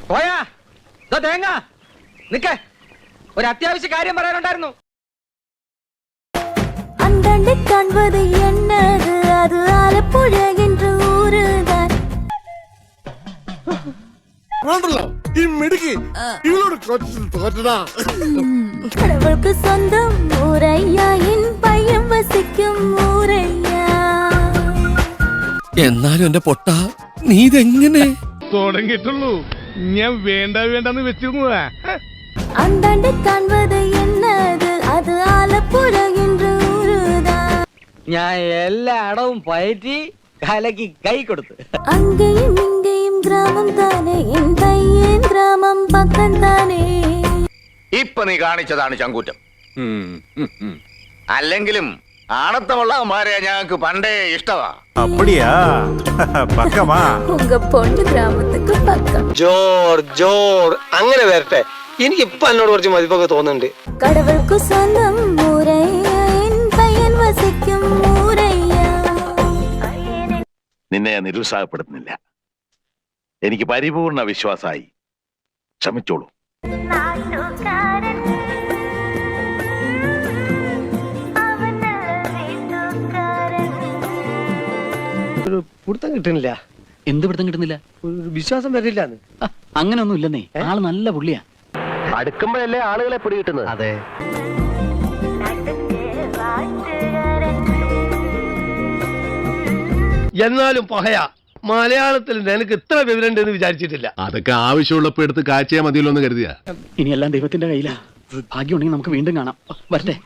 പോയാ തേങ്ങ നിക്ക, ഒരു അത്യാവശ്യ കാര്യം പറയാനുണ്ടായിരുന്നു. அந்தாண்டு காண்பது என்னது, அது ஆலப்புழ என்ற ஊருதான். கடவுளுக்கு சொந்தம் ஊரையா, என் பையன் வசிக்கும் ஊரையா. എന്നാലും എന്റെ പൊട്ട നീ ഇതെങ്ങനെ തുടങ്ങിയിട്ടുള്ളൂ. ഞാൻ വേണ്ട വേണ്ടെന്ന് വെച്ചിരുന്നതാ. அந்தாண்டு காண்பது என்னது, அது ஆலப்புழ என்ற ஊருதான். ഞാൻ എല്ലാ അടവും പയറ്റി കലക്കി കൈ കൊടുത്തു. அங்கேயும் இங்கேயும் கிராமம் தானே, என் பையன் கிராமம் பக்கம் தானே. ഇപ്പൊ നീ കാണിച്ചതാണ് ചങ്കൂറ്റം. അല്ലെങ്കിലും ആണത്തമുള്ള അമ്മാരെ ഞങ്ങൾക്ക് പണ്ടേ ഇഷ്ടമാ. அப்படியா? பக்கமா? உங்க பொண்ணு கிராமத்துக்கு பக்கம். ജോർ ജോർ അങ്ങനെ വരട്ടെ. എനിക്ക് ഇപ്പൊ എന്നോട് കുറച്ച് മതിപ്പൊക്കെ തോന്നുന്നുണ്ട്. கடவுளுக்கு சொந்தம் ஊரையா, என் பையன் வசிக்கும் ஊரையா. നിന്നെ ഞാൻ നിരുത്സാഹപ്പെടുത്തുന്നില്ല. എനിക്ക് പരിപൂർണ വിശ്വാസമായി. ക്ഷമിച്ചോളൂ. ഒരു പിടുത്തം കിട്ടുന്നില്ല. എന്ത് പിടുത്തം കിട്ടുന്നില്ല? ഒരു വിശ്വാസം വരില്ലാന്ന്. അങ്ങനെ ഒന്നും ഇല്ലെന്നേ, ആള് നല്ല പുള്ളിയാ. അടുക്കുമ്പോഴല്ലേ ആളുകളെ പിടി കിട്ടുന്നത്. അതെ. എന്നാലും പഹയ മലയാളത്തിൽ നിനക്ക് ഇത്ര വിവരമുണ്ടെന്ന് വിചാരിച്ചിട്ടില്ല. അതൊക്കെ ആവശ്യമുള്ളപ്പോ എടുത്ത് കാഴ്ചയാ മതിയല്ലോ എന്ന് കരുതിയാ. ഇനിയെല്ലാം ദൈവത്തിന്റെ കയ്യിലാ. ഭാഗ്യമുണ്ടെങ്കിൽ നമുക്ക് വീണ്ടും കാണാം. വരട്ടെ.